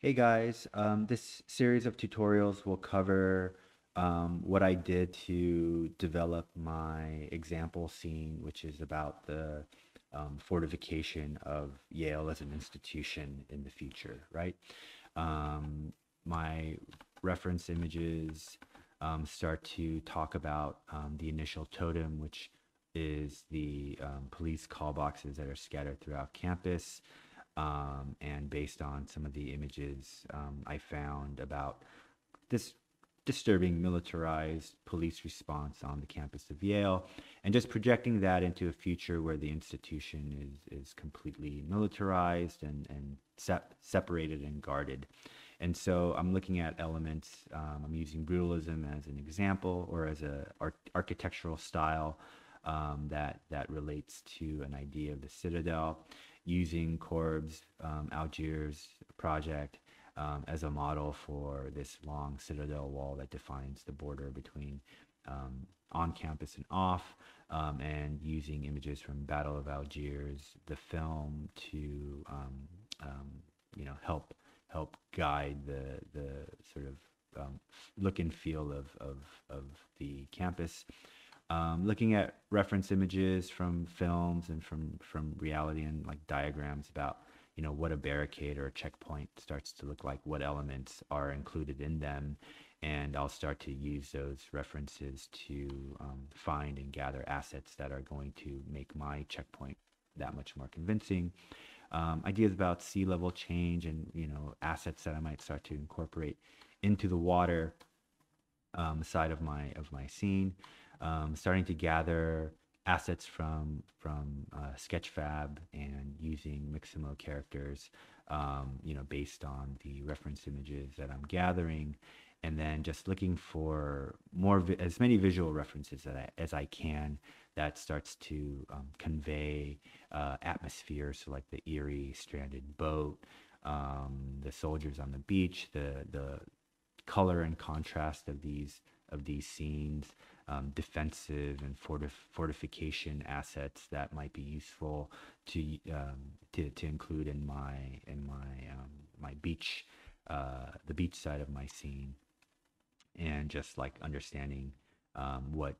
Hey guys, this series of tutorials will cover what I did to develop my example scene, which is about the fortification of Yale as an institution in the future, right? My reference images start to talk about the initial totem, which is the police call boxes that are scattered throughout campus. And based on some of the images I found about this disturbing militarized police response on the campus of Yale, and just projecting that into a future where the institution is completely militarized and separated and guarded. And so I'm looking at elements. I'm using brutalism as an example, or as a architectural style that relates to an idea of the citadel, using Corb's Algiers project as a model for this long citadel wall that defines the border between on campus and off, and using images from Battle of Algiers, the film, to help guide the sort of look and feel of the campus. Looking at reference images from films and from reality, and like diagrams about what a barricade or a checkpoint starts to look like, what elements are included in them, and I'll start to use those references to find and gather assets that are going to make my checkpoint that much more convincing. Ideas about sea level change, and assets that I might start to incorporate into the water side of my scene. Starting to gather assets from Sketchfab, and using Mixamo characters, based on the reference images that I'm gathering, and then just looking for as many visual references as I can, that starts to convey atmosphere. So like the eerie stranded boat, the soldiers on the beach, the color and contrast of these scenes, defensive and fortification assets that might be useful to include in my beach, the beach side of my scene, and just like understanding what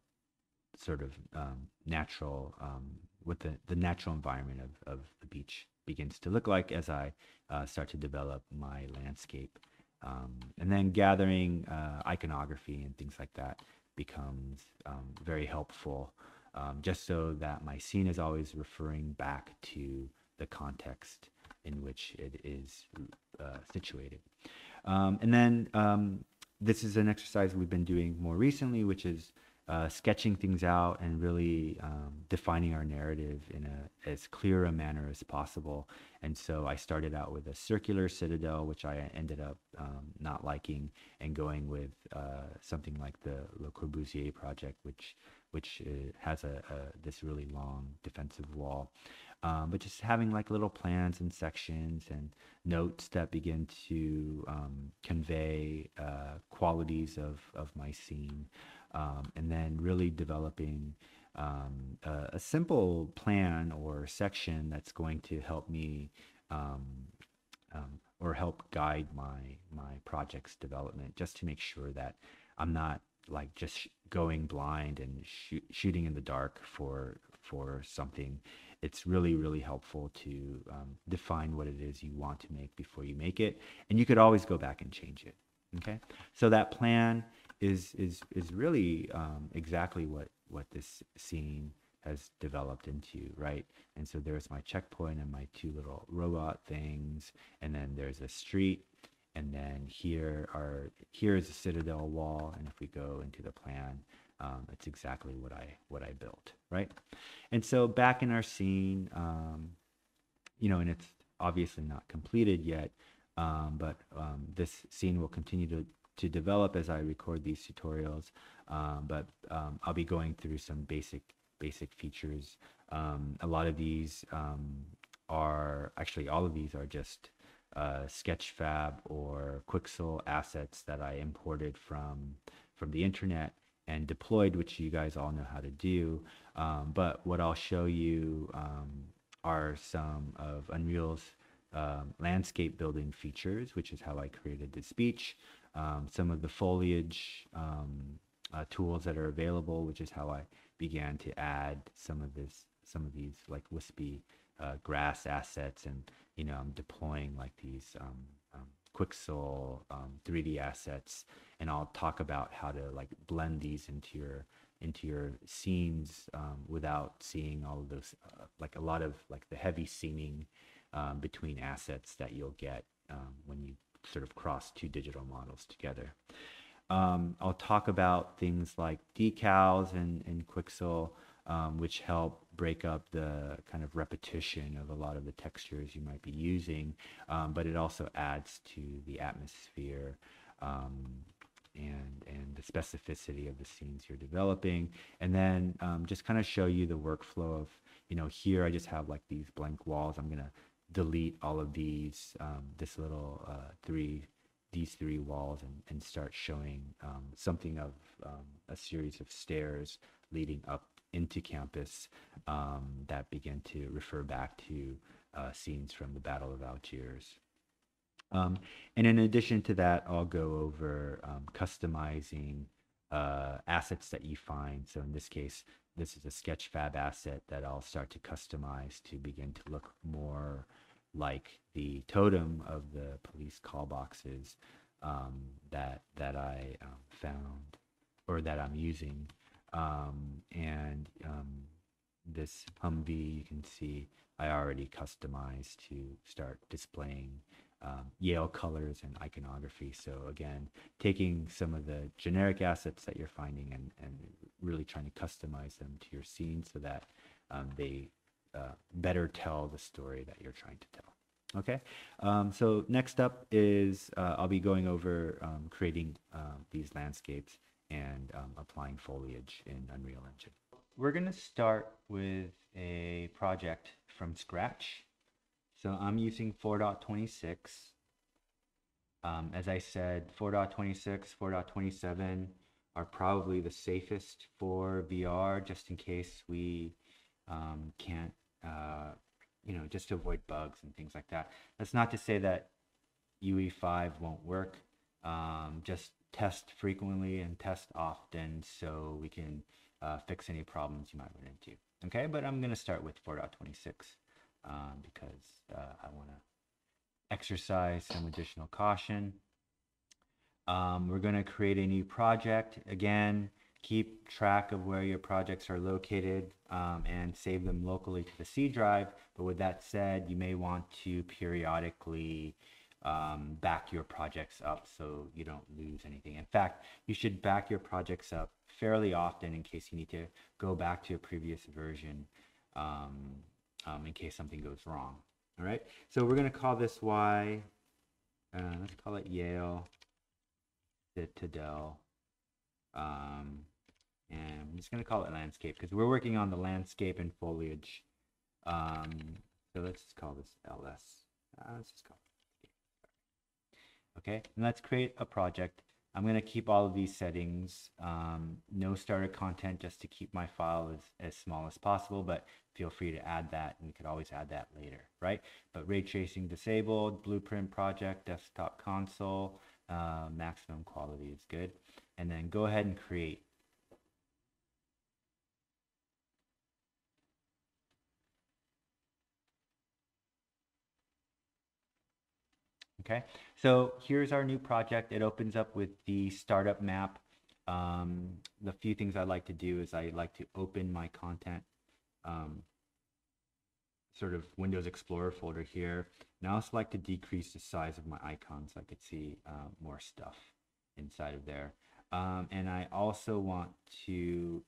sort of natural what the natural environment of the beach begins to look like as I start to develop my landscape. And then gathering iconography and things like that becomes very helpful, just so that my scene is always referring back to the context in which it is situated. And then this is an exercise we've been doing more recently, which is sketching things out and really defining our narrative in as clear a manner as possible. And so I started out with a circular citadel, which I ended up not liking, and going with something like the Le Corbusier project, which has this really long defensive wall. But just having like little plans and sections and notes that begin to convey qualities of my scene, and then really developing a simple plan or section that's going to help me or help guide my project's development, just to make sure that I'm not like just going blind and shooting in the dark for something. It's really helpful to define what it is you want to make before you make it, and you could always go back and change it. Okay, so that plan is really exactly what this scene has developed into, right? And so there's my checkpoint and my two little robot things, and then there's a street, and then here is a citadel wall, and if we go into the plan, it's exactly what I built, right? And so back in our scene, and it's obviously not completed yet, but this scene will continue to develop as I record these tutorials. But I'll be going through some basic features. A lot of these all of these are just Sketchfab or Quixel assets that I imported from the internet and deployed, which you guys all know how to do. But what I'll show you are some of Unreal's landscape building features, which is how I created this beach. Some of the foliage tools that are available, which is how I began to add some of these like wispy grass assets, and I'm deploying like these Quixel 3D assets, and I'll talk about how to like blend these into your scenes without seeing all of those like a lot of like the heavy seaming between assets that you'll get when you sort of cross two digital models together. I'll talk about things like decals and Quixel, which help break up the kind of repetition of a lot of the textures you might be using, but it also adds to the atmosphere and the specificity of the scenes you're developing. And then just kind of show you the workflow of, here I just have like these blank walls. I'm gonna delete all of these, this little these three walls, and start showing something of a series of stairs leading up into campus that begin to refer back to scenes from the Battle of Algiers. And in addition to that, I'll go over customizing assets that you find. So in this case, this is a Sketchfab asset that I'll start to customize to begin to look more like the totem of the police call boxes that I found, or that I'm using. And this Humvee, you can see I already customized to start displaying Yale colors and iconography. So again, taking some of the generic assets that you're finding and really trying to customize them to your scene so that they better tell the story that you're trying to tell. Okay, so next up is I'll be going over creating these landscapes and applying foliage in Unreal Engine. We're going to start with a project from scratch. So I'm using 4.26. As I said, 4.26, 4.27 are probably the safest for VR, just in case we can't, just to avoid bugs and things like that. That's not to say that UE5 won't work. Just test frequently and test often so we can fix any problems you might run into. Okay, but I'm going to start with 4.26 because I want to exercise some additional caution. We're going to create a new project. Again, keep track of where your projects are located and save them locally to the C drive. But with that said, you may want to periodically back your projects up so you don't lose anything. In fact, you should back your projects up fairly often in case you need to go back to a previous version in case something goes wrong. All right, so we're going to call this Y. Let's call it Yale Citadel. And I'm just going to call it landscape because we're working on the landscape and foliage. So let's just call this LS. Let's just call it. Okay, and let's create a project. I'm going to keep all of these settings. No starter content, just to keep my file as small as possible, but feel free to add that, and we could always add that later, right? But ray tracing disabled, blueprint project, desktop console, maximum quality is good. And then go ahead and create. Okay, so here's our new project. It opens up with the startup map. The few things I like to do is I like to open my content sort of Windows Explorer folder here. And I also like to decrease the size of my icon so I could see more stuff inside of there. And I also want to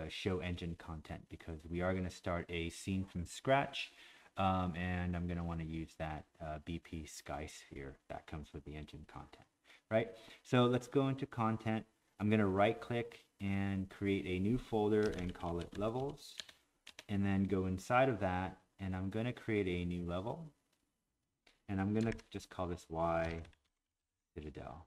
show engine content because we are going to start a scene from scratch. And I'm going to want to use that BP Sky Sphere that comes with the engine content, right? So let's go into content. I'm going to right click and create a new folder and call it levels. And then go inside of that, and I'm going to create a new level. And I'm going to just call this Y Citadel.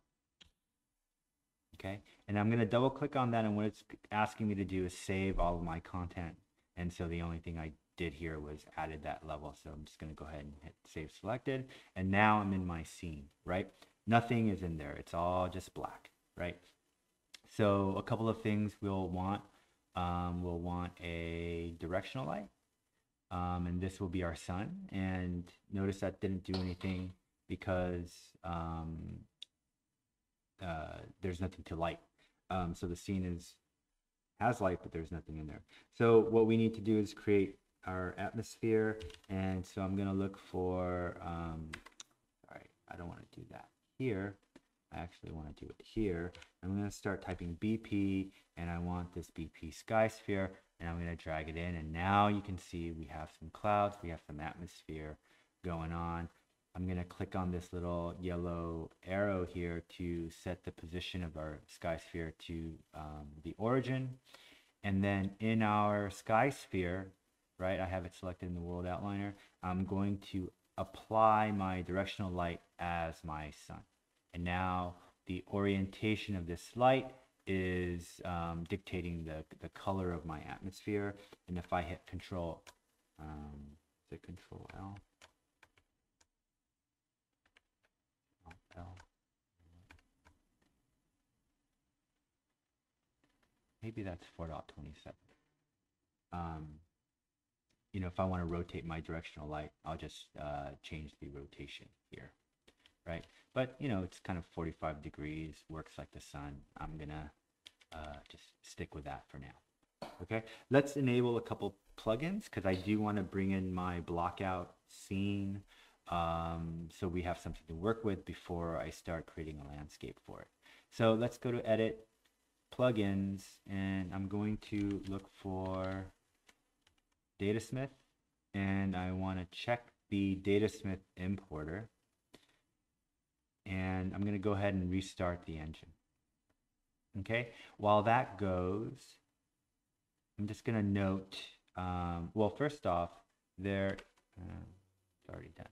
Okay, and I'm going to double click on that, and what it's asking me to do is save all of my content. And so the only thing I did here was added that level. So I'm just going to go ahead and hit save selected. And now I'm in my scene, right? Nothing is in there. It's all just black, right? So a couple of things we'll want. We'll want a directional light. And this will be our sun. And notice that didn't do anything because there's nothing to light. So the scene has light, but there's nothing in there. So what we need to do is create our atmosphere. And so I'm going to look for, sorry, I don't want to do that here. I actually want to do it here. I'm going to start typing BP, and I want this BP sky sphere, and I'm going to drag it in. And now you can see we have some clouds, we have some atmosphere going on. I'm going to click on this little yellow arrow here to set the position of our sky sphere to the origin. And then in our sky sphere, right, I have it selected in the world outliner. I'm going to apply my directional light as my sun. And now the orientation of this light is dictating the color of my atmosphere. And if I hit Control, is it Control L? L. Maybe that's 4.27. You know, if I want to rotate my directional light, I'll just change the rotation here, right? But, you know, it's kind of 45 degrees, works like the sun. I'm going to just stick with that for now. Okay, let's enable a couple plugins because I do want to bring in my blockout scene so we have something to work with before I start creating a landscape for it. So let's go to Edit, Plugins, and I'm going to look for Datasmith, and I want to check the Datasmith importer. And I'm going to go ahead and restart the engine. Okay, while that goes, I'm just going to note, well, first off, it's already done.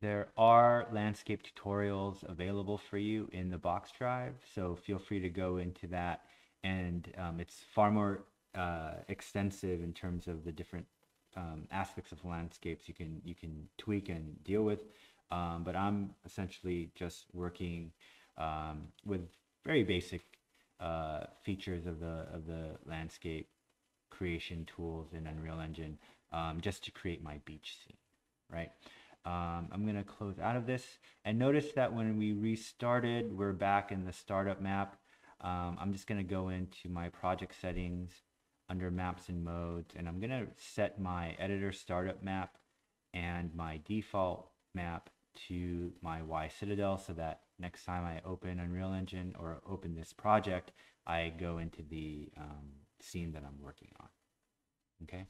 There are landscape tutorials available for you in the box drive, so feel free to go into that. And it's far more extensive in terms of the different aspects of landscapes you can tweak and deal with, but I'm essentially just working with very basic features of the landscape creation tools in Unreal Engine just to create my beach scene, right? I'm going to close out of this, and notice that when we restarted, we're back in the startup map. I'm just going to go into my project settings under maps and modes, and I'm going to set my editor startup map and my default map to my Y Citadel so that next time I open Unreal Engine or open this project, I go into the scene that I'm working on. Okay.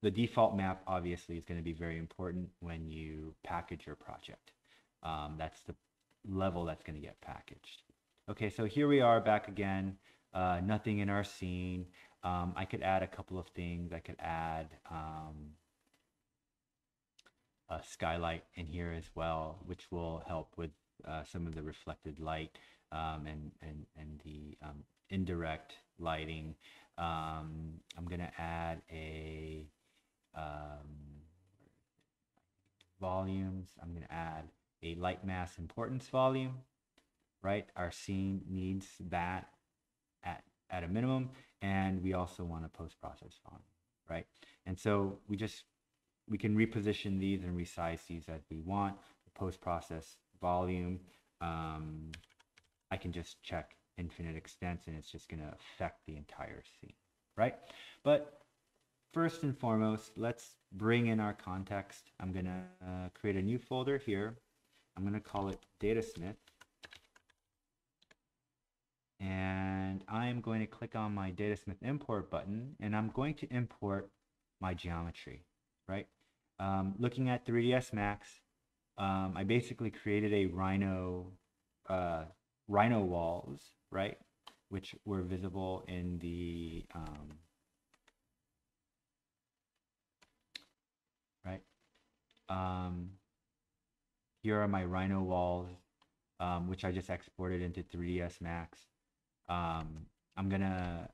The default map obviously is going to be very important when you package your project. That's the level that's going to get packaged. Okay, so here we are back again. Nothing in our scene. I could add a couple of things. I could add a skylight in here as well, which will help with some of the reflected light and the indirect lighting. I'm going to add a volumes. I'm going to add a light mass importance volume, right? Our scene needs that at a minimum, and we also want a post-process volume, right? And so we can reposition these and resize these as we want. The post-process volume, I can just check infinite extents, and it's just going to affect the entire scene, right? But first and foremost, let's bring in our context. I'm going to create a new folder here. I'm going to call it Datasmith. And I'm going to click on my Datasmith Import button, and I'm going to import my geometry, right? Looking at 3ds Max, I basically created a Rhino walls, right? Which were visible in the here are my Rhino walls, which I just exported into 3ds Max. I'm gonna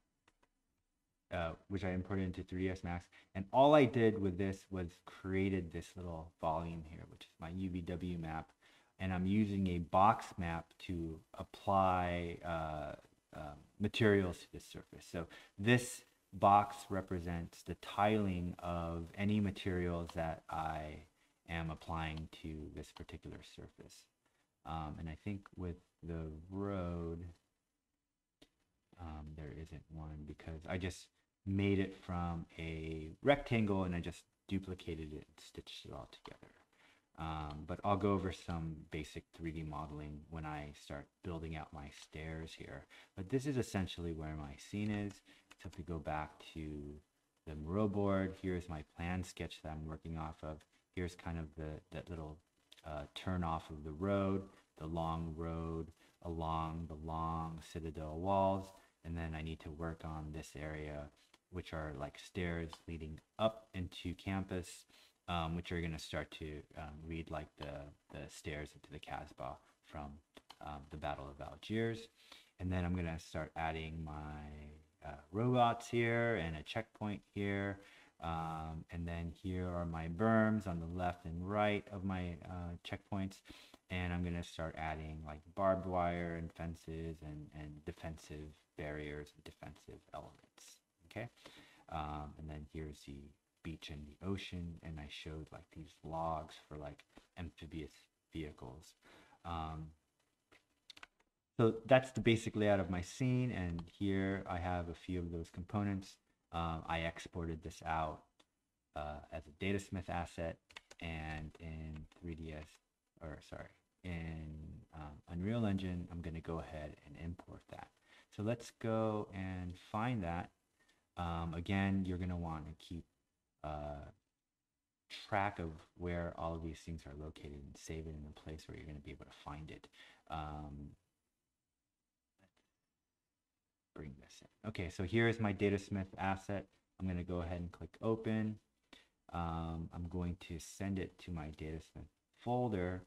which I imported into 3ds Max. And all I did with this was created this little volume here, which is my UVW map. And I'm using a box map to apply materials to the surface. So this box represents the tiling of any materials that I am applying to this particular surface. And I think with the road, there isn't one because I just made it from a rectangle and I just duplicated it and stitched it all together. But I'll go over some basic 3D modeling when I start building out my stairs here. But this is essentially where my scene is. So if we go back to the Moreau board, here's my plan sketch that I'm working off of. Here's kind of that little turn off of the road, the long road along the long citadel walls. And then I need to work on this area, which are like stairs leading up into campus, which are going to start to read like the stairs into the Casbah from the Battle of Algiers. And then I'm going to start adding my robots here and a checkpoint here. And then here are my berms on the left and right of my checkpoints. And I'm going to start adding like barbed wire and fences and defensive barriers and defensive elements. Okay. And then here's the beach and the ocean. And I showed like these logs for like amphibious vehicles. So that's the basic layout of my scene. And here I have a few of those components. I exported this out as a Datasmith asset, and in 3ds, or sorry, in Unreal Engine, I'm going to go ahead and import that. So let's go and find that. Again, you're going to want to keep track of where all of these things are located and save it in a place where you're going to be able to find it. Bring this in. Okay, so here's my Datasmith asset. I'm going to go ahead and click open. I'm going to send it to my Datasmith folder.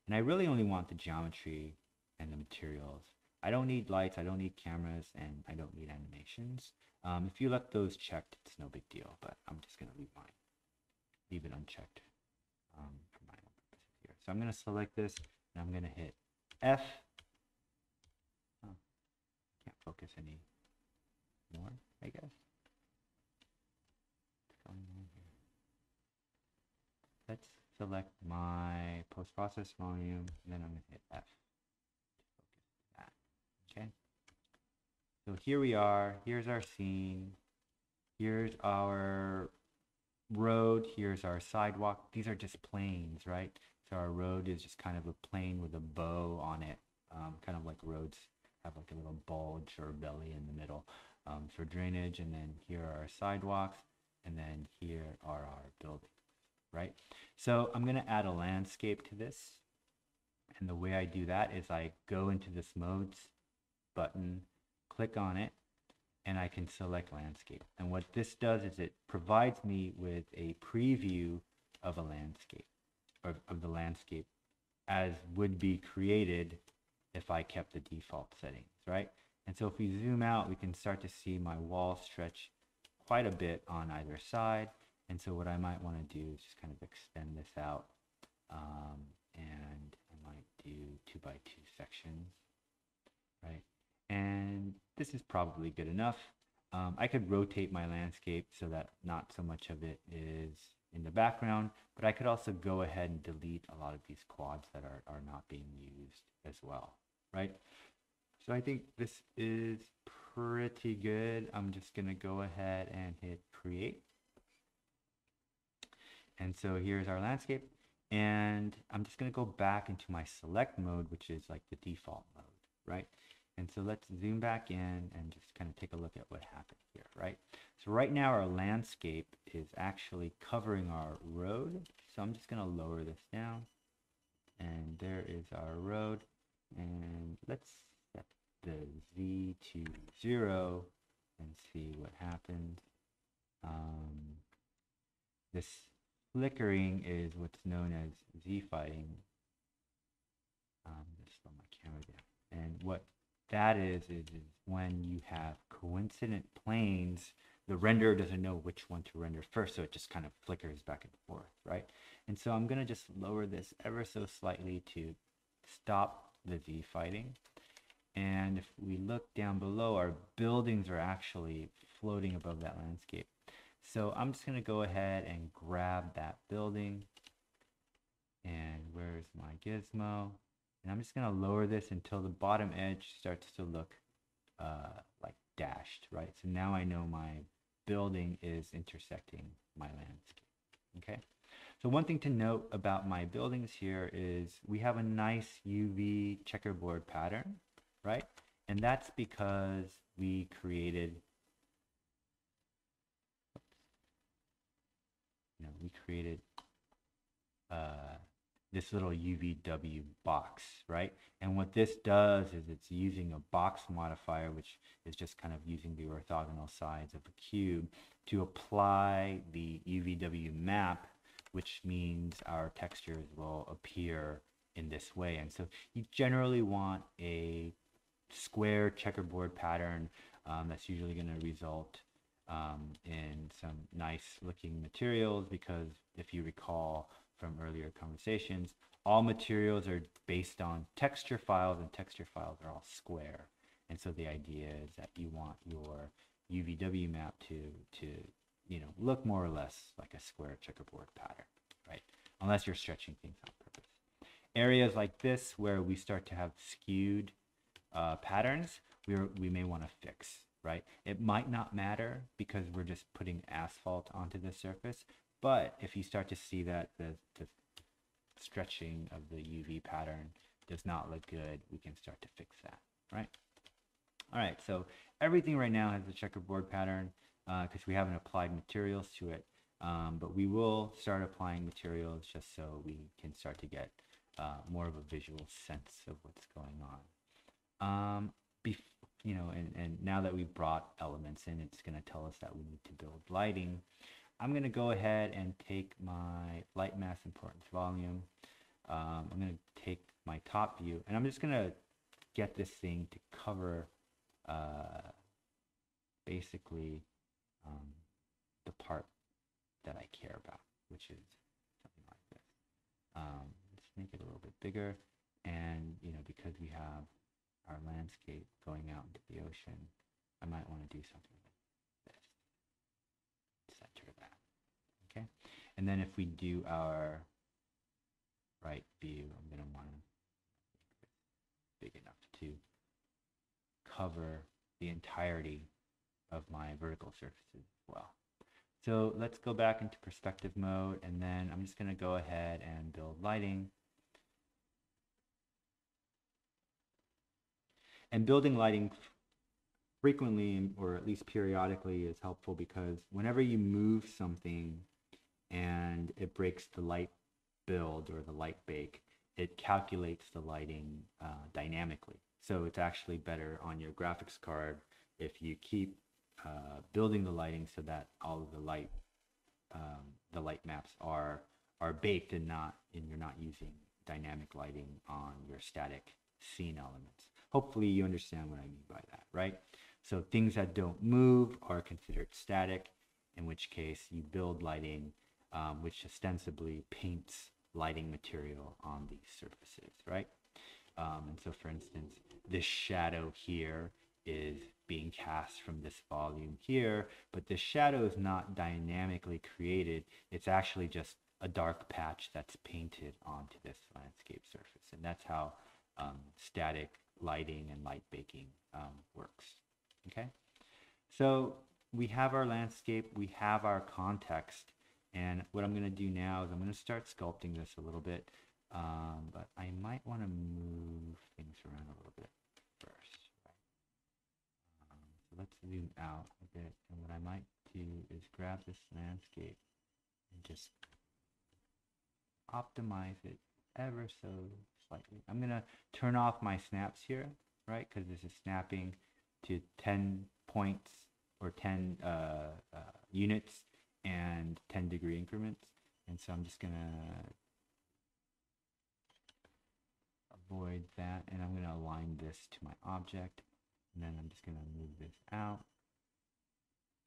And I really only want the geometry and the materials. I don't need lights, I don't need cameras, and I don't need animations. If you left those checked, it's no big deal, but I'm just going to leave it unchecked for my own purposes here. So I'm going to select this, and I'm going to hit F. Oh, can't focus any more, I guess. What's going on here? Let's select my post-process volume, and then I'm going to hit F to focus that. Okay. So here we are. Here's our scene. Here's our road. Here's our sidewalk. These are just planes, right? So our road is just kind of a plane with a bow on it, kind of like roads have like a little bulge or belly in the middle for drainage. And then here are our sidewalks, and then here are our buildings, right? So I'm going to add a landscape to this. And the way I do that is I go into this modes button, click on it, and I can select landscape. And what this does is it provides me with a preview of a landscape, or of the landscape as would be created if I kept the default settings, right? And so if we zoom out, we can start to see my wall stretch quite a bit on either side. And so what I might want to do is just kind of extend this out. And I might do 2x2 sections, right? And this is probably good enough. I could rotate my landscape so that not so much of it is in the background, but I could also go ahead and delete a lot of these quads that are not being used as well, right? So I think this is pretty good. I'm just gonna go ahead and hit create. And so here's our landscape. And I'm just gonna go back into my select mode, which is like the default mode, right? And so let's zoom back in and just kind of take a look at what happened here, right? So right now our landscape is actually covering our road. So I'm just going to lower this down. And there is our road. And let's set the Z to 0 and see what happens. This flickering is what's known as Z fighting. Just slow my camera down. And what that is when you have coincident planes the renderer doesn't know which one to render first, so it just kind of flickers back and forth, right? And so I'm going to just lower this ever so slightly to stop the Z fighting. And if we look down below, our buildings are actually floating above that landscape. So I'm just going to go ahead and grab that building. And where's my gizmo? And I'm just going to lower this until the bottom edge starts to look like dashed, right? So now I know my building is intersecting my landscape, okay? So one thing to note about my buildings here is we have a nice UV checkerboard pattern, right? And that's because we created, this little UVW box, right? And what this does is it's using a box modifier, which is just kind of using the orthogonal sides of a cube to apply the UVW map, which means our textures will appear in this way. And so you generally want a square checkerboard pattern that's usually going to result in some nice looking materials, because if you recall from earlier conversations, all materials are based on texture files, and texture files are all square. And so the idea is that you want your UVW map to look more or less like a square checkerboard pattern, right? Unless you're stretching things on purpose. Areas like this where we start to have skewed patterns, we may want to fix, right? It might not matter because we're just putting asphalt onto the surface, but if you start to see that the stretching of the UV pattern does not look good, we can start to fix that, right? All right, so everything right now has a checkerboard pattern because we haven't applied materials to it, but we will start applying materials just so we can start to get more of a visual sense of what's going on. And now that we've brought elements in, it's going to tell us that we need to build lighting. I'm going to go ahead and take my light mass importance volume. I'm going to take my top view, and I'm just going to get this thing to cover basically the part that I care about, which is something like this. Let's make it a little bit bigger, and because we have our landscape going out into the ocean, I might want to do something like this. Center that, okay? And then if we do our right view, I'm going to want to make this big enough to cover the entirety of my vertical surfaces as well. So let's go back into perspective mode, and then I'm just going to go ahead and build lighting. And building lighting frequently, or at least periodically, is helpful because whenever you move something and it breaks the light build or the light bake, it calculates the lighting dynamically. So it's actually better on your graphics card if you keep building the lighting so that all of the light maps are baked and you're not using dynamic lighting on your static scene elements. Hopefully you understand what I mean by that, right? So things that don't move are considered static, in which case you build lighting, which ostensibly paints lighting material on these surfaces, right? And so for instance, this shadow here is being cast from this volume here, but this shadow is not dynamically created. It's actually just a dark patch that's painted onto this landscape surface. And that's how static lighting and light baking works, okay? So we have our landscape, we have our context, and what I'm going to do now is I'm going to start sculpting this a little bit, but I might want to move things around a little bit first, right? So let's zoom out a bit, and what I might do is grab this landscape and just optimize it ever so slightly. I'm going to turn off my snaps here, right? Because this is snapping to 10 points or 10 units and 10-degree increments. And so I'm just going to avoid that. And I'm going to align this to my object. And then I'm just going to move this out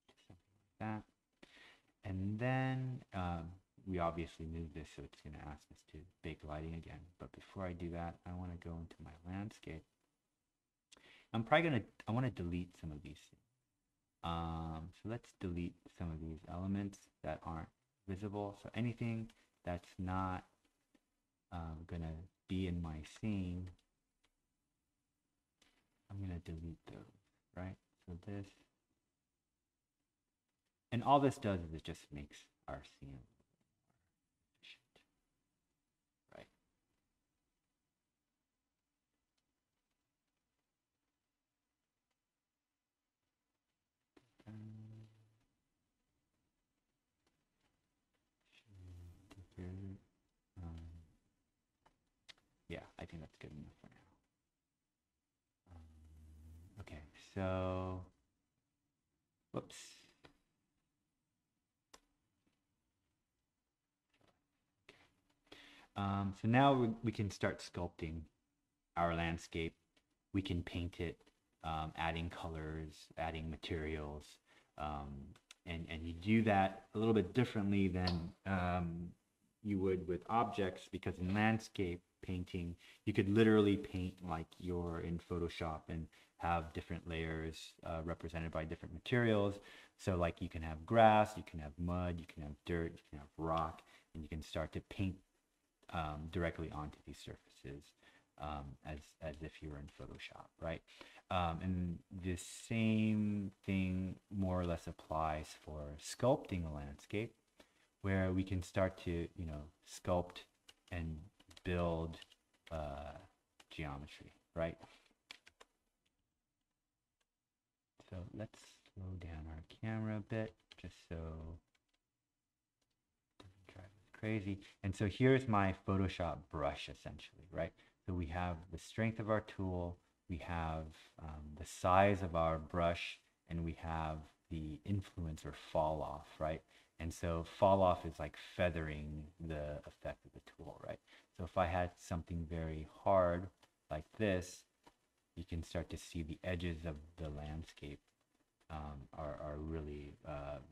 to something that. And then we obviously move this, so it's going to ask us to bake lighting again. But before I do that, I want to go into my landscape. I want to delete some of these things. So let's delete some of these elements that aren't visible. So anything that's not going to be in my scene, I'm going to delete those, right? So this, and all this does is it just makes our scene efficient, right? Yeah, I think that's good enough for now. Okay, so, whoops. So now we can start sculpting our landscape. We can paint it, adding colors, adding materials, and you do that a little bit differently than you would with objects, because in landscape painting, you could literally paint like you're in Photoshop and have different layers represented by different materials. So like you can have grass, you can have mud, you can have dirt, you can have rock, and you can start to paint directly onto these surfaces as if you were in Photoshop, right? And the same thing more or less applies for sculpting a landscape, where we can start to, sculpt and build geometry, right? So let's slow down our camera a bit, just so it doesn't drive us crazy. And so here's my Photoshop brush, essentially, right? So we have the strength of our tool, we have the size of our brush, and we have the influence or fall off, right? And so fall off is like feathering the effect of the tool, right? So if I had something very hard like this, you can start to see the edges of the landscape are really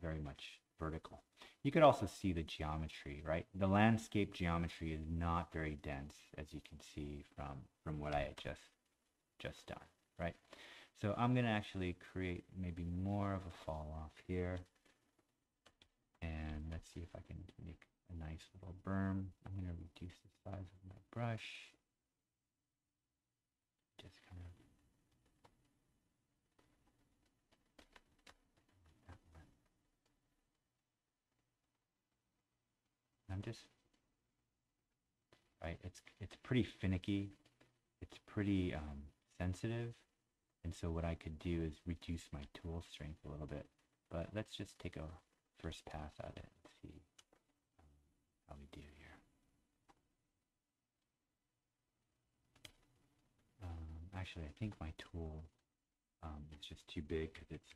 very much vertical. You could also see the geometry, right? The landscape geometry is not very dense, as you can see from what I had just done, right? So I'm going to actually create maybe more of a fall off here. And let's see if I can make a nice little berm. I'm going to reduce the size of my brush. Just kind of I'm just right. It's pretty finicky. It's pretty sensitive, and so what I could do is reduce my tool strength a little bit. But let's just take a first pass at it and see how we do here. Actually, I think my tool is just too big because it's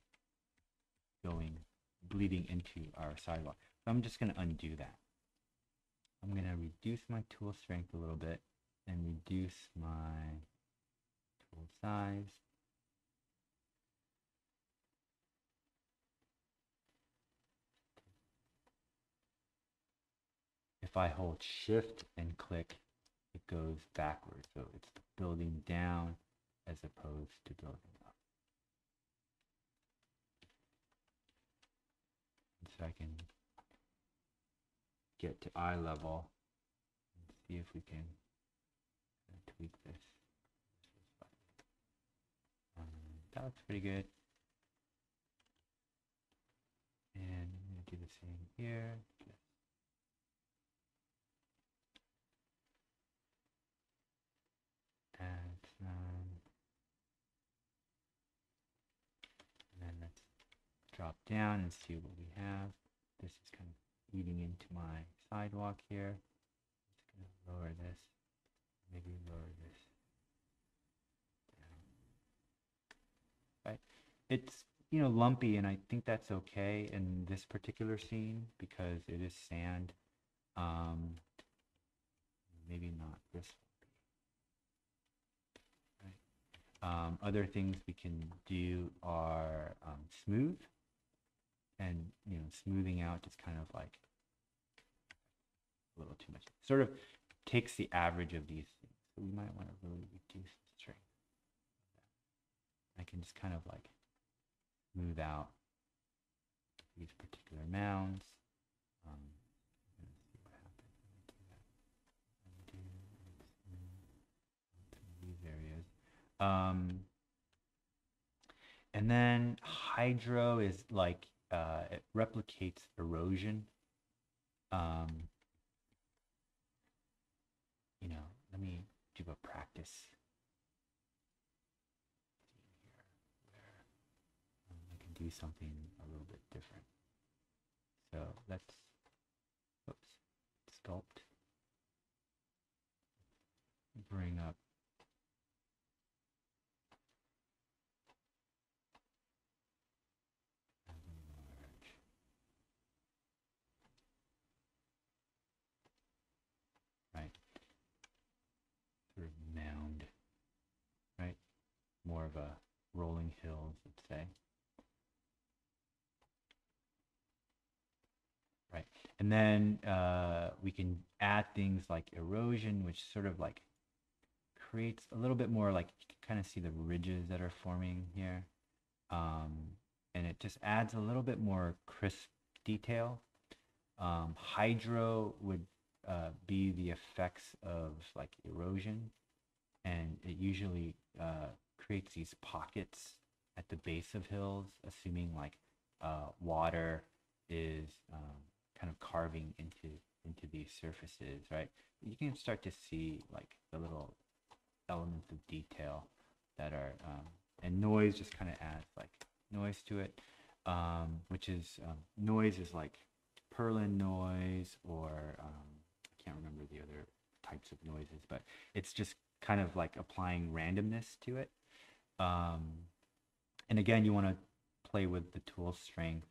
bleeding into our sidewalk. So I'm just going to undo that. I'm going to reduce my tool strength a little bit and reduce my tool size. If I hold shift and click, it goes backwards. So it's building down as opposed to building up. And so I can get to eye level and see if we can tweak this. That looks pretty good. And I'm going to do the same here. Just add some. And then let's drop down and see what we have. This is kind of eating into my sidewalk here. Just going to lower this. Maybe lower this down. Right. It's lumpy, and I think that's okay in this particular scene because it is sand. Maybe not this one. Right. Other things we can do are smooth, and smoothing out just kind of like a little too much. Sort of takes the average of these things. So we might want to really reduce the strength. I can just kind of like smooth out these particular mounds. Let's see what happens when I do that. These areas. And then hydro is like it replicates erosion. Let me do a practice here where I can do something a little bit different. So let's, sculpt, bring up right, sort of mound, right, more of a rolling hills, let's say. Right, and then we can add things like erosion, which sort of like creates a little bit more, like you can kind of see the ridges that are forming here. And it just adds a little bit more crisp detail. Hydro would be the effects of like erosion, and it usually creates these pockets at the base of hills, assuming like water is kind of carving into these surfaces, right? You can start to see like the little elements of detail that are, and noise just kind of adds like noise to it, which is noise is like Perlin noise, or I can't remember the other types of noises, but it's just kind of like applying randomness to it. And again, you want to play with the tool strength,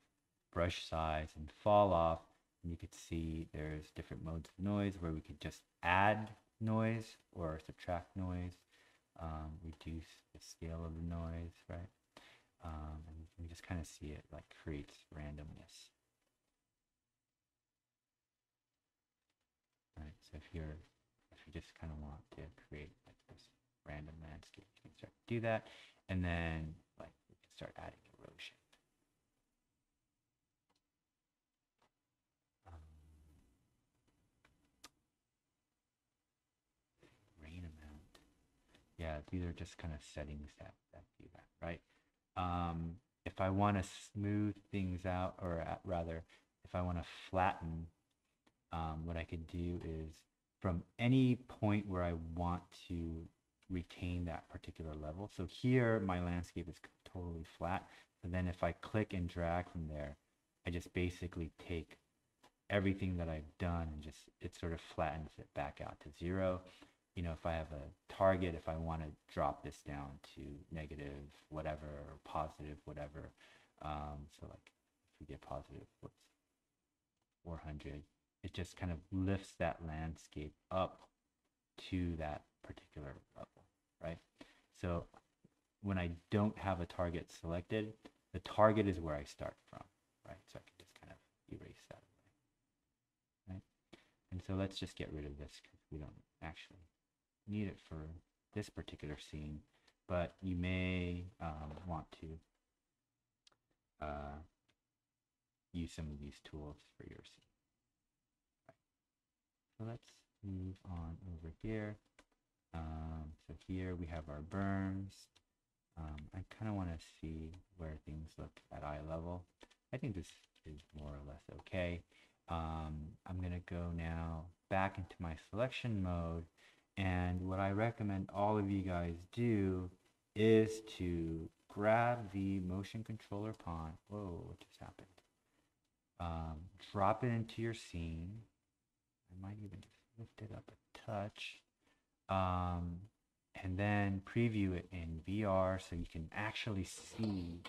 brush size, and fall off. And you could see there's different modes of noise where we could just add noise or subtract noise, reduce the scale of the noise, right? And we just kind of see it like creates randomness. Right, so if you just kind of want to create like this random landscape, you can start to do that, and then like we can start adding erosion. Rain amount. Yeah, these are just kind of settings that do that, right? If I want to smooth things out, or rather, if I want to flatten, what I could do is from any point where I want to retain that particular level. So here, my landscape is totally flat. So then if I click and drag from there, I just basically take everything that I've done and just, it sort of flattens it back out to zero. If I have a target, if I want to drop this down to negative whatever, or positive whatever, so like if we get positive, 400, it just kind of lifts that landscape up to that particular level, right? So when I don't have a target selected, the target is where I start from, right? So I can just kind of erase that away, right? And so let's just get rid of this because we don't actually need it for this particular scene, but you may want to use some of these tools for your scene. So let's move on over here. So here we have our berms. I kind of want to see where things look at eye level. I think this is more or less okay. I'm going to go now back into my selection mode. And what I recommend all of you guys do is to grab the motion controller pawn. Whoa, what just happened? Drop it into your scene. I might even just lift it up a touch. And then preview it in VR so you can actually see,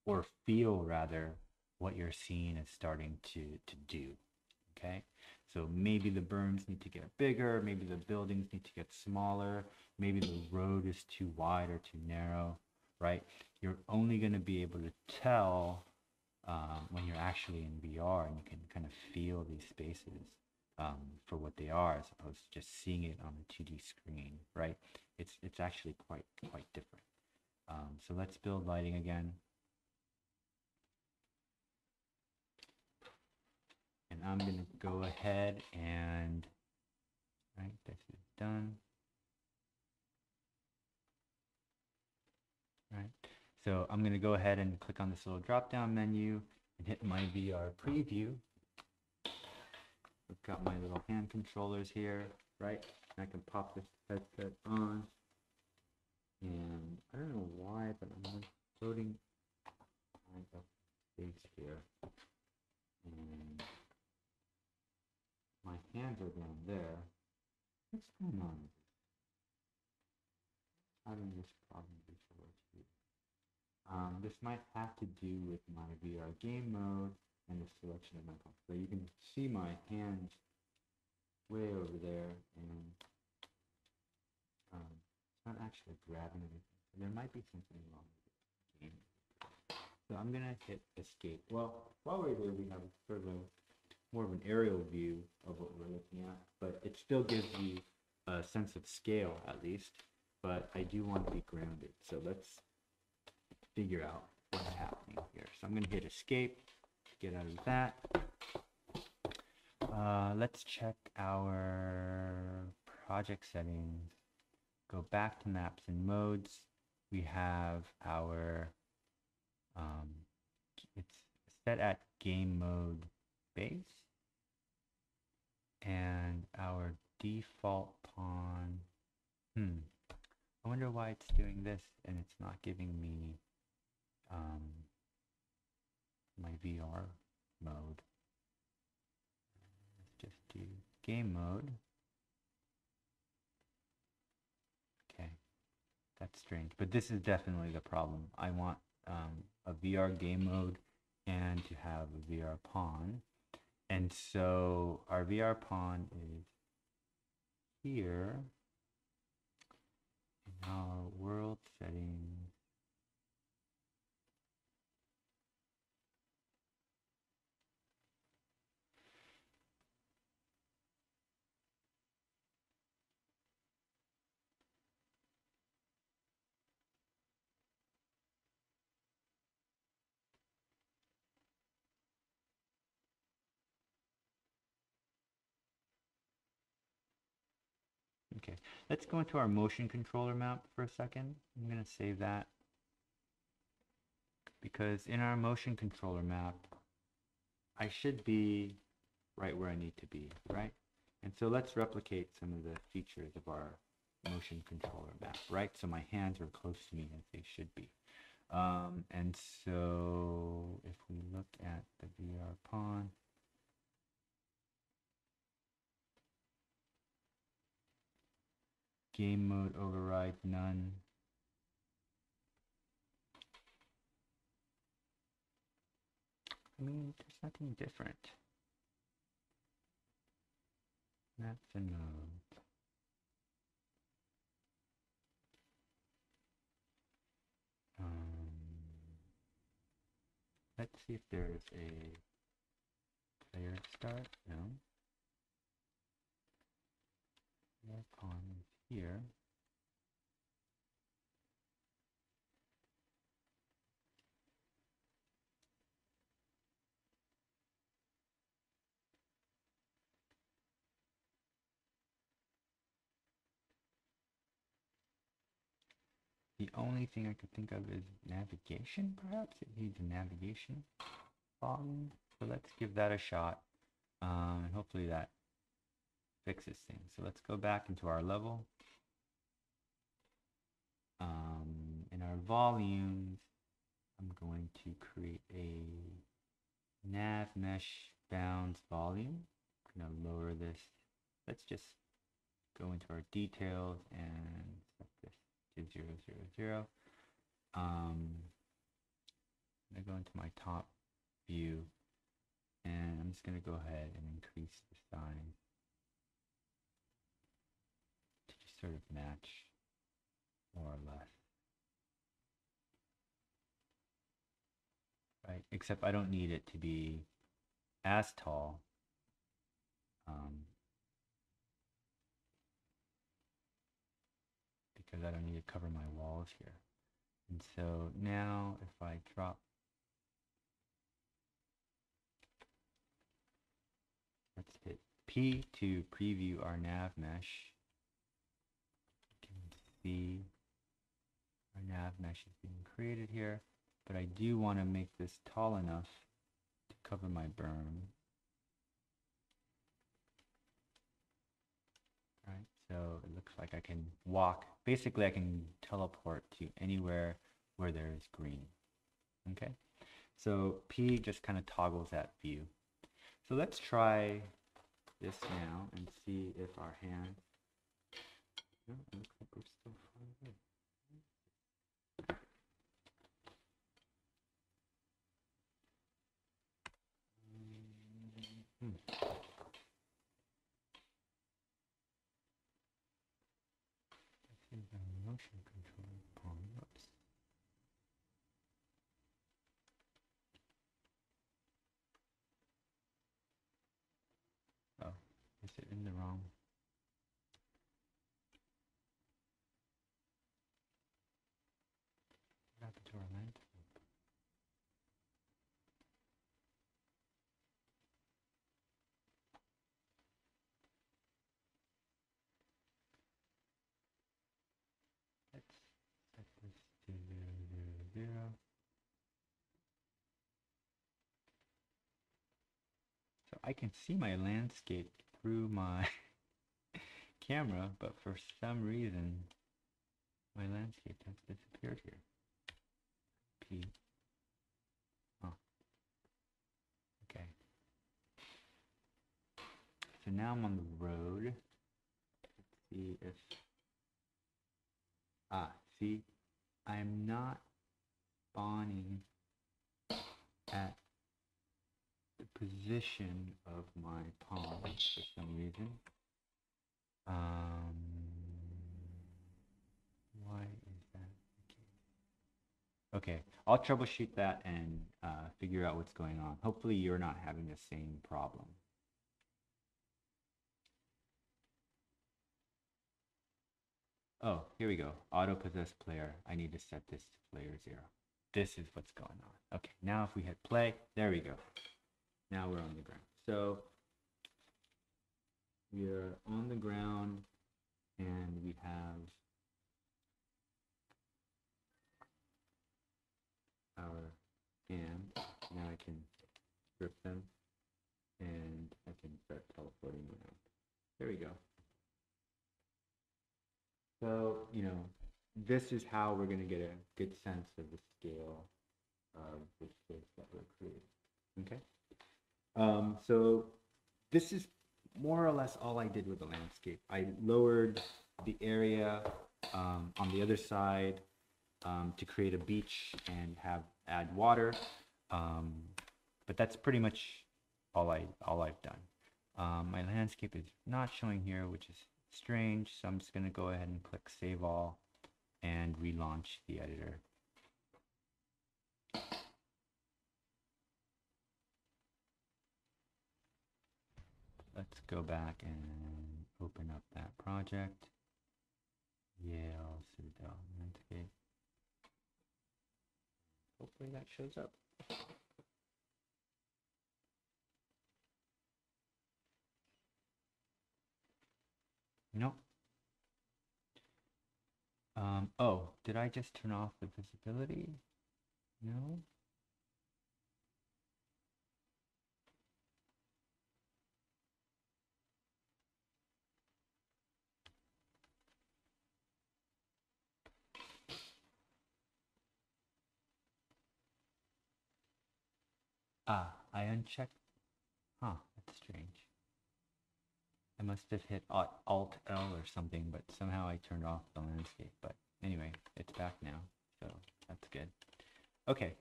or feel rather, what your scene is starting to do. Okay, so maybe the berms need to get bigger, maybe the buildings need to get smaller, maybe the road is too wide or too narrow, right? You're only going to be able to tell when you're actually in VR and you can kind of feel these spaces for what they are, as opposed to just seeing it on a 2D screen, right? It's actually quite different. So let's build lighting again. And I'm going to go ahead and, right, this is done. Right. So I'm going to go ahead and click on this little drop-down menu and hit my VR preview. I've got my little hand controllers here, right? I can pop this headset on. And I don't know why, but I'm floating kind of space here. And my hands are down there. What's going on? Having this problem before too. This might have to do with my VR game mode and the selection of my phone. So you can see my hands way over there, and it's not actually grabbing anything. So there might be something wrong with the game. So I'm gonna hit escape. Well, while we're there, we have sort of more of an aerial view of what we're looking at, but it still gives you a sense of scale at least. But I do want to be grounded, so let's figure out what's happening here. So I'm going to hit escape to get out of that. Let's check our project settings. Go back to maps and modes. We have our, it's set at game mode base. And our default pawn, I wonder why it's doing this and it's not giving me my VR mode. Let's just do game mode. Okay, that's strange, but this is definitely the problem. I want a VR game mode and to have a VR pawn. And so our VR pawn is here. Our world settings. Okay, let's go into our motion controller map for a second. I'm going to save that because in our motion controller map, I should be right where I need to be, right? And so let's replicate some of the features of our motion controller map, right? So my hands are close to me as they should be. And so if we look at the VR pawn, game mode override none. I mean, there's nothing different. Maps and modes. Let's see if there's a player start. No. Your pawn is here. The only thing I could think of is navigation, perhaps. It needs a navigation volume. So let's give that a shot. And hopefully that fixes things. So let's go back into our level. In our volumes, I'm going to create a nav mesh bounds volume. I'm going to lower this. Let's just go into our details and set this to 0, 0, 0. I'm going to go into my top view and I'm just going to go ahead and increase the size to just sort of match more or less. Right, except I don't need it to be as tall. Because I don't need to cover my walls here. And so now if I drop, let's hit P to preview our nav mesh. You can see our nav mesh is being created here, but I do want to make this tall enough to cover my berm. Right, so it looks like I can walk. Basically, I can teleport to anywhere where there is green. Okay, so P just kind of toggles that view. So let's try this now and see if our hand. No, it looks like we're still far away. This is a motion control palm. Oops. Oh, is it in the wrong? What happened to our landscape? Let's set this to 0, 0, 0. So I can see my landscape through my camera, but for some reason my landscape has disappeared here. P. Oh. Okay. So now I'm on the road. Let's see if see, I'm not spawning at the position of my palm for some reason. Why is that the case? Okay, I'll troubleshoot that and figure out what's going on. Hopefully you're not having the same problem. Oh, here we go. Auto possessed player. I need to set this to player 0. This is what's going on. Okay, now if we hit play, there we go. Now we're on the ground. So we're on the ground and we have our hands. Now I can grip them and I can start teleporting around. There we go. So, you know, this is how we're going to get a good sense of the scale of the space that we're creating. Okay. So this is more or less all I did with the landscape. I lowered the area on the other side to create a beach and add water. But that's pretty much all I've done. My landscape is not showing here, which is strange. So I'm just going to go ahead and click Save All and relaunch the editor. Let's go back and open up that project. Yale Citadel Landscape. Hopefully that shows up. Nope. Oh, did I just turn off the visibility? No. I unchecked. Huh, that's strange. I must have hit Alt L or something, but somehow I turned off the landscape. But anyway, it's back now, so that's good. Okay,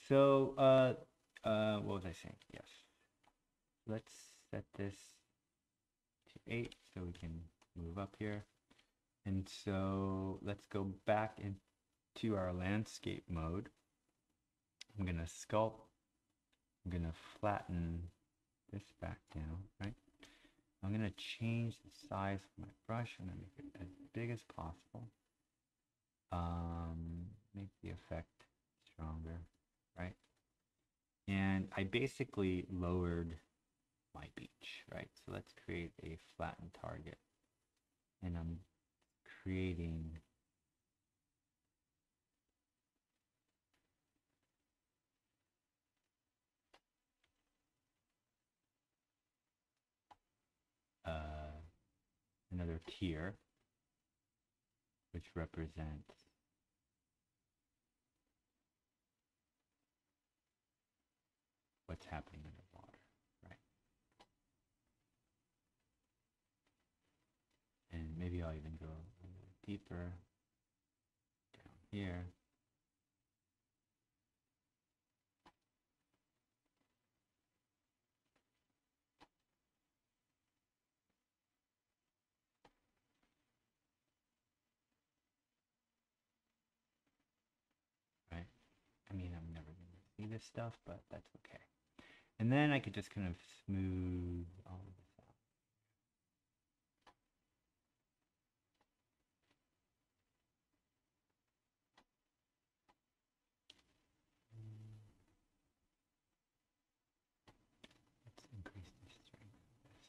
so what was I saying? Yes, let's set this to 8 so we can move up here. And so let's go back into our landscape mode. I'm gonna sculpt I'm going to flatten this back down, right? I'm going to change the size of my brush. I'm going to make it as big as possible. Make the effect stronger, right? And I basically lowered my beach, right? So let's create a flattened target. And I'm creating another tier, which represents what's happening underwater, right? And maybe I'll even go a little deeper down here. Right? I mean, I'm never going to see this stuff, but that's okay. And then I could just kind of smooth all of this out. Let's increase the strength of this.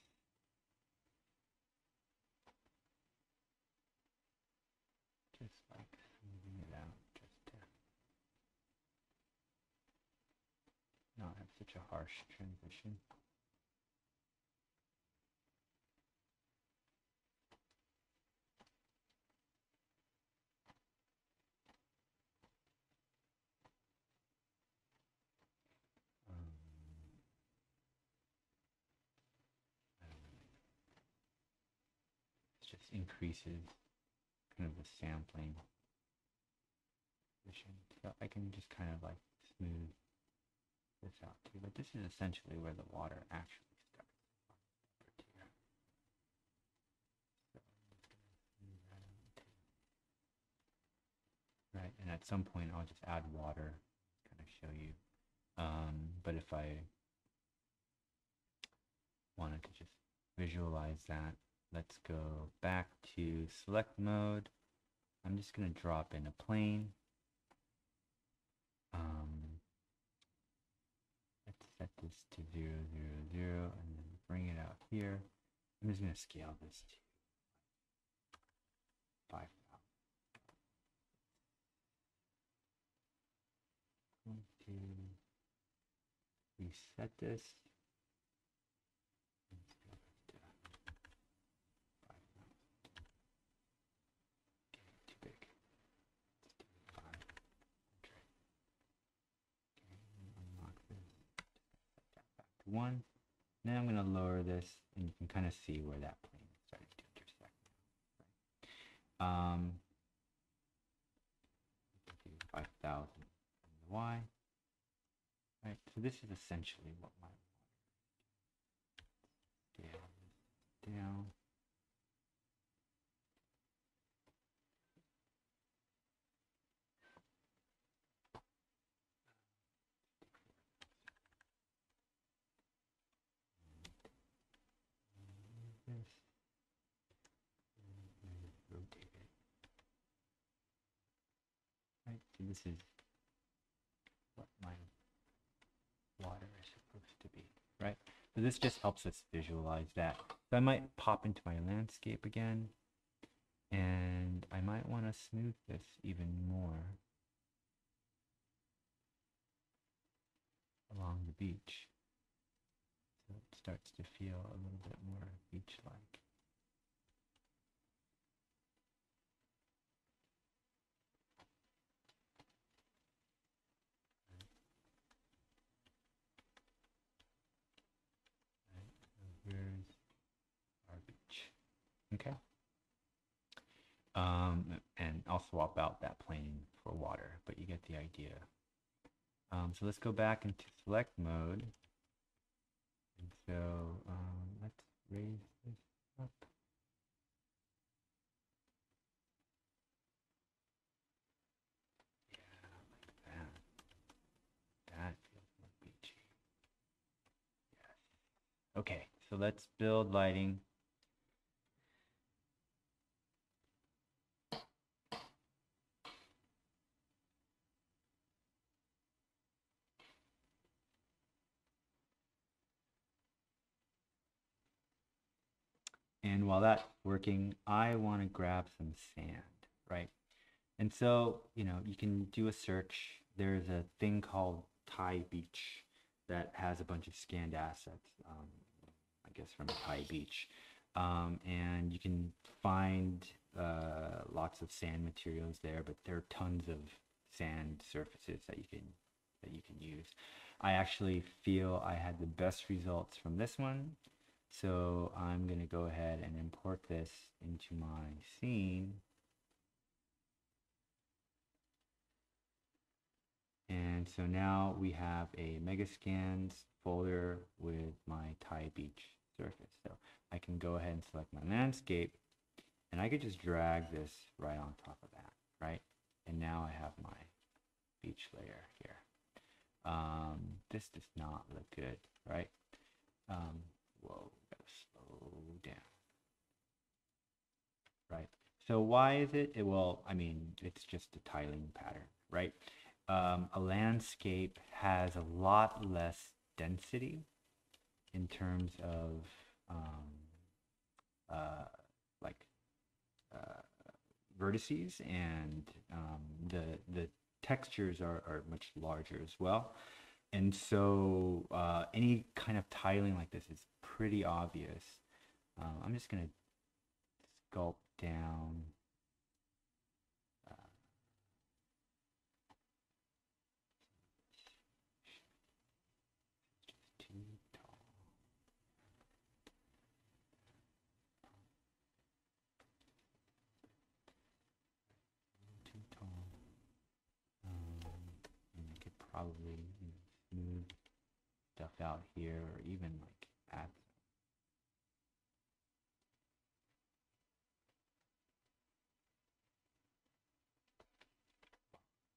Just like smoothing it out, just to not have such a harsh transition. It just increases kind of the sampling position. So I can just kind of like smooth this out too. But this is essentially where the water actually starts. Right, and at some point I'll just add water, kind of show you. But if I wanted to just visualize that, let's go back to select mode. I'm just going to drop in a plane. Let's set this to 0, 0, 0, and then bring it out here. I'm just going to scale this to 5,000. Going to reset this. Too big. Let's do 500. Unlock this. Set that back to 1. Now I'm going to lower this, and you can kind of see where that plane is starting to intersect. Right? Do 5,000 on the Y. Right, so this is essentially what my scale is down. This. Rotate it. Right, so this is what my water is supposed to be, right? So this just helps us visualize that. So I might pop into my landscape again, and I might want to smooth this even more along the beach. So it starts to feel a little bit more beach-like. Here's our beach. Okay. And I'll swap out that plane for water, but you get the idea. So let's go back into select mode. And so let's raise this up. Yeah, like that. That feels more beachy. Okay, so let's build lighting. And while that's working, I want to grab some sand, right? And so, you can do a search. There's a thing called Thai Beach that has a bunch of scanned assets, I guess from Thai Beach. And you can find lots of sand materials there, but there are tons of sand surfaces that you can use. I actually feel I had the best results from this one. So I'm going to go ahead and import this into my scene. And so now we have a Megascans folder with my Thai Beach surface. So I can go ahead and select my landscape, and I could just drag this right on top of that, right? And now I have my beach layer here. This does not look good, right? Whoa, gotta slow down, right? So why is it? Well, I mean, it's just a tiling pattern, right? A landscape has a lot less density in terms of uh, like uh, vertices, and the textures are much larger as well. And so any kind of tiling like this is pretty obvious. I'm just going to sculpt down. Too tall. Too tall. And I could probably smooth stuff out here, or even like add.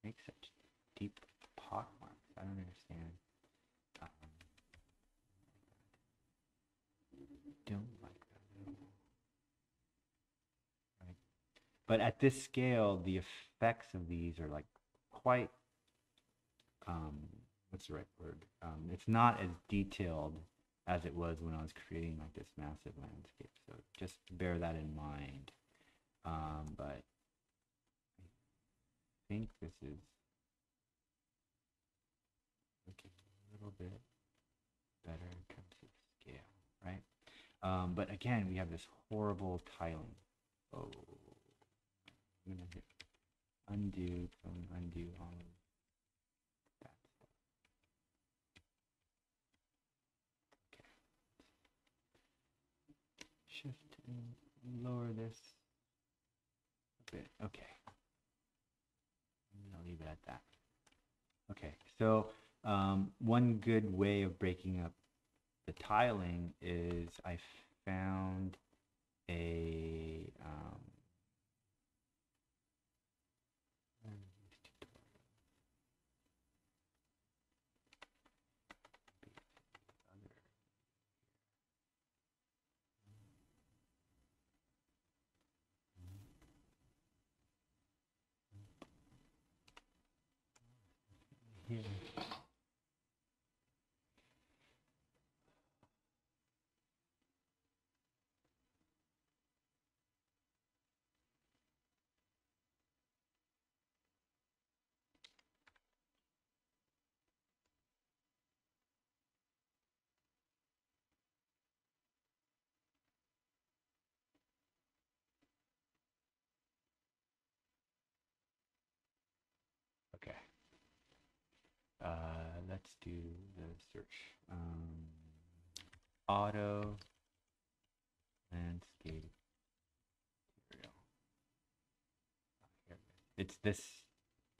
Make such deep pot marks. I don't understand. Um, don't like that at all. Right? But at this scale, the effects of these are like quite what's the right word? It's not as detailed as it was when I was creating like this massive landscape. So just bear that in mind. But I think this is looking a little bit better in terms of scale, right? But again, we have this horrible tiling. Oh, I'm gonna hit undo, undo all of that stuff. Okay. Shift and lower this a bit. Okay. I'll leave it at that. Okay. So one good way of breaking up the tiling is I found a here. Okay. Let's do the search. Auto landscape tutorial. It's this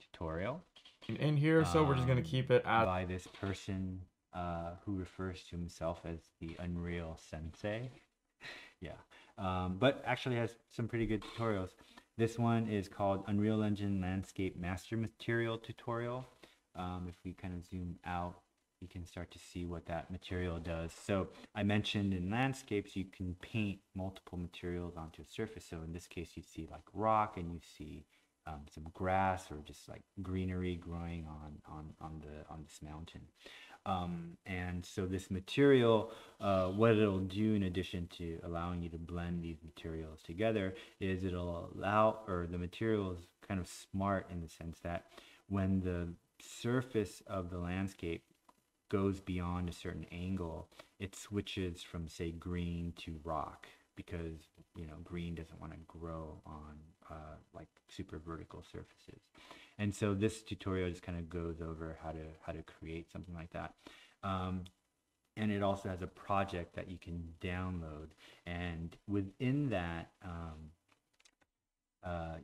tutorial in here, so we're just going to keep it at by this person who refers to himself as the Unreal Sensei. Yeah, but actually has some pretty good tutorials. This one is called Unreal Engine Landscape Master Material Tutorial. If we kind of zoom out, you can start to see what that material does. So I mentioned in landscapes, you can paint multiple materials onto a surface. So in this case, you see like rock, and you see some grass or just like greenery growing on this mountain. And so this material, what it'll do in addition to allowing you to blend these materials together is it'll allow, or the material is kind of smart in the sense that when the surface of the landscape goes beyond a certain angle, it switches from, say, green to rock, because green doesn't want to grow on like super vertical surfaces. And so this tutorial just kind of goes over how to create something like that. And it also has a project that you can download, and within that,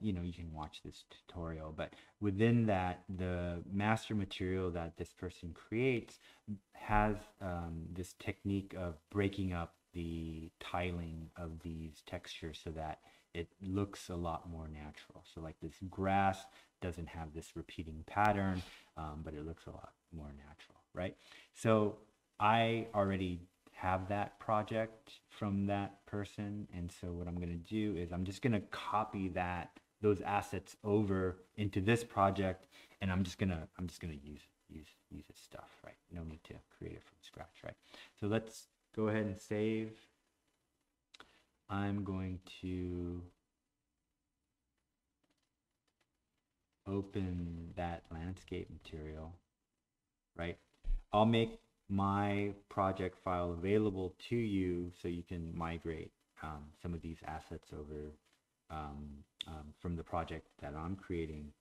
you can watch this tutorial, but within that, the master material that this person creates has this technique of breaking up the tiling of these textures so that it looks a lot more natural. So like this grass doesn't have this repeating pattern, but it looks a lot more natural, right? So I already have that project from that person, and so what I'm going to do is I'm just going to copy those assets over into this project, and I'm just going to use his stuff, right? No need to create it from scratch, right? So let's go ahead and save. I'm going to open that landscape material, right? I'll make my project file available to you so you can migrate some of these assets over from the project that I'm creating,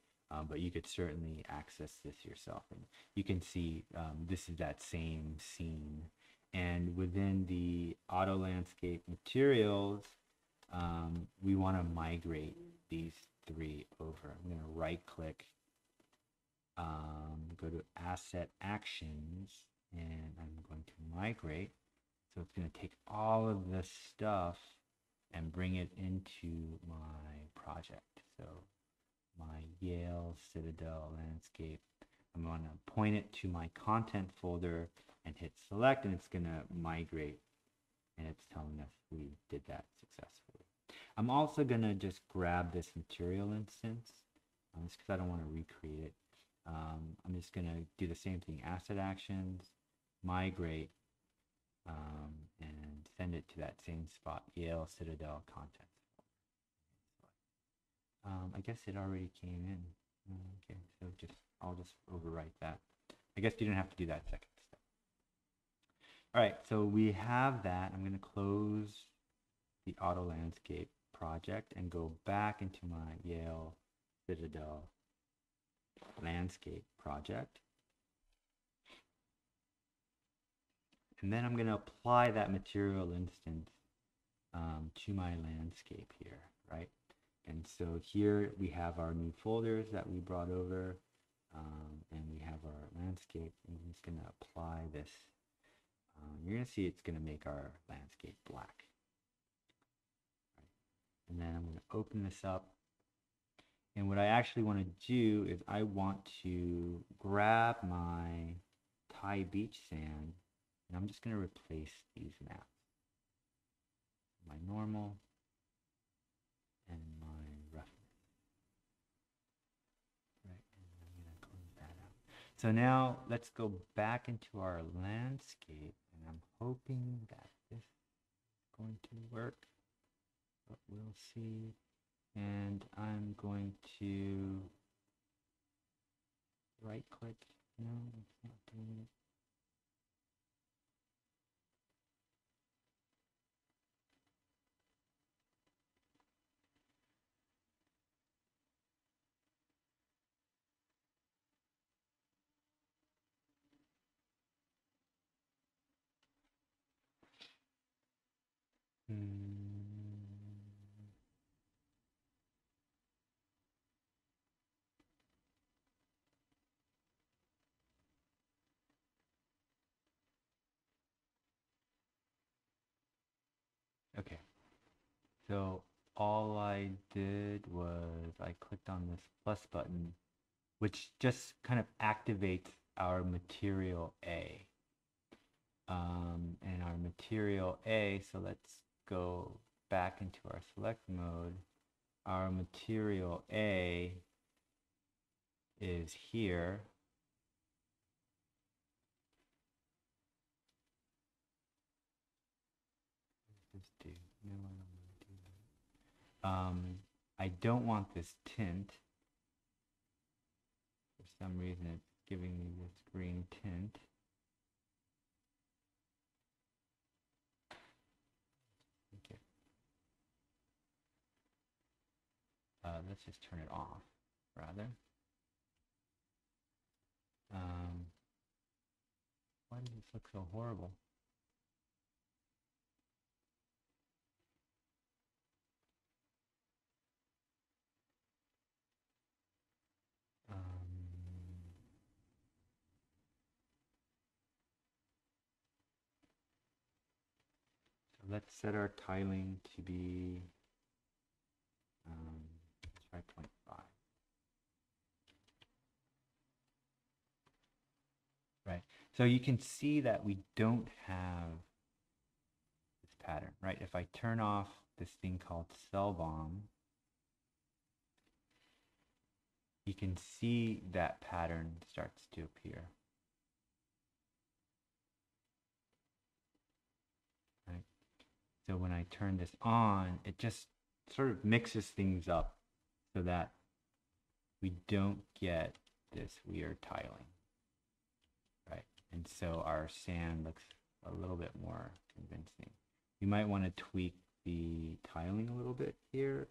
but you could certainly access this yourself. And you can see this is that same scene. And within the Autolandscape materials, we want to migrate these three over. I'm going to right click, go to Asset Actions, and I'm going to migrate. So it's going to take all of this stuff and bring it into my project. So my Yale Citadel landscape, I'm going to point it to my content folder and hit select, and it's going to migrate, and it's telling us we did that successfully. I'm also going to just grab this material instance, just because I don't want to recreate it. I'm just going to do the same thing, Asset Actions, migrate, and send it to that same spot, Yale Citadel content. I guess it already came in. Okay, so I'll just overwrite that. I guess you didn't have to do that second step. All right, so we have that. I'm going to close the Autolandscape project and go back into my Yale Citadel landscape project. And then I'm going to apply that material instance to my landscape here, right? And so here we have our new folders that we brought over, and we have our landscape. And I'm just going to apply this. You're going to see it's going to make our landscape black. Right. And then I'm going to open this up. And what I actually want to do is I want to grab my Thai beach sand, and I'm just going to replace these maps. My normal and my roughness. Right, and I'm going to close that out. So now let's go back into our landscape, and I'm hoping that this is going to work, but we'll see. And I'm going to right click. No, it's not doing it. Okay, so all I did was I clicked on this plus button, which just kind of activates our material A. And our material A, so let's go back into our select mode. Our material A is here. What does this do? No, I don't want to do that. I don't want this tint. For some reason, it's giving me this green tint. Okay. Let's just turn it off, rather. Why does this look so horrible? So let's set our tiling to be, let's try 0.5. Right. So you can see that we don't have this pattern, right? If I turn off this thing called cell bomb, you can see that pattern starts to appear. Right. So when I turn this on, it just sort of mixes things up so that we don't get this weird tiling. Right. And so our sand looks a little bit more convincing. You might want to tweak the tiling a little bit here.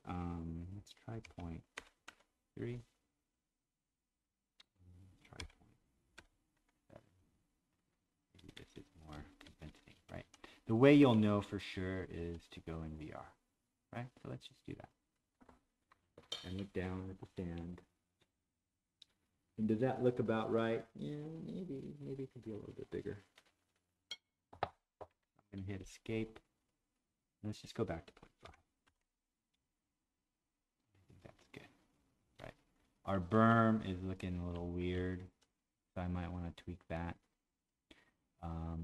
Let's try 0.3. Try 0.7. Maybe this is more convincing, right? The way you'll know for sure is to go in VR, right? So let's just do that. And look down at the sand. And does that look about right? Yeah, maybe it could be a little bit bigger. I'm going to hit escape. Let's just go back to 0.5. I think that's good, right? Our berm is looking a little weird, so I might want to tweak that.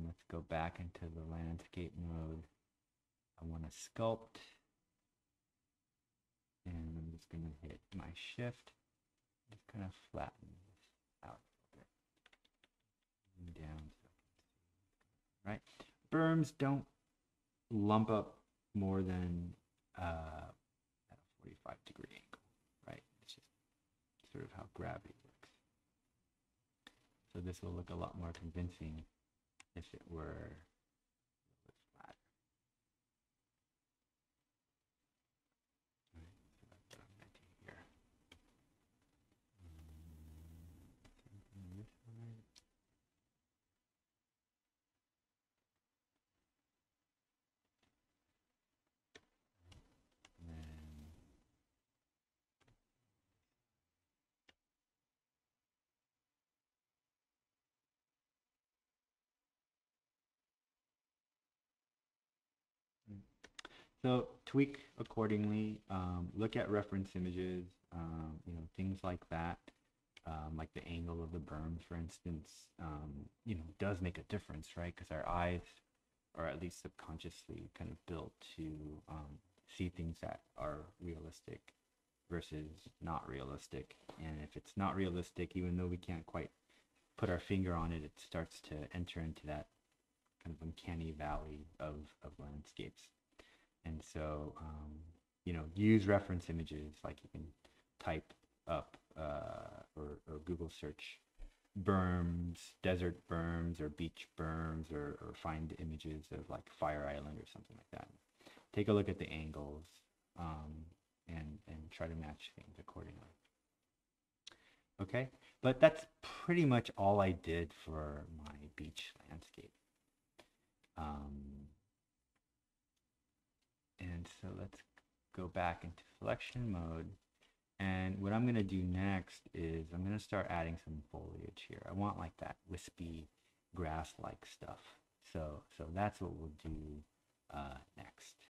Let's go back into the landscape mode. I want to sculpt, and I'm just going to hit my shift. Just kind of flatten this out a bit. And down so I can see. Right? Berms don't lump up more than at a 45-degree angle, right? It's just sort of how gravity works. So this will look a lot more convincing if it were a little bit flatter. Right, so that's what I'm going to do here. Something this side. And then so tweak accordingly. Look at reference images, things like that, like the angle of the berm, for instance, does make a difference, right? Because our eyes are at least subconsciously kind of built to see things that are realistic versus not realistic. And if it's not realistic, even though we can't quite put our finger on it, it starts to enter into that kind of uncanny valley of landscapes. And so, use reference images, like you can type up or Google search berms, desert berms or beach berms, or find images of like Fire Island or something like that. Take a look at the angles and try to match things accordingly. Okay, but that's pretty much all I did for my beach landscape. And so let's go back into selection mode. And what I'm going to do next is I'm going to start adding some foliage here. I want like that wispy grass-like stuff. So that's what we'll do next.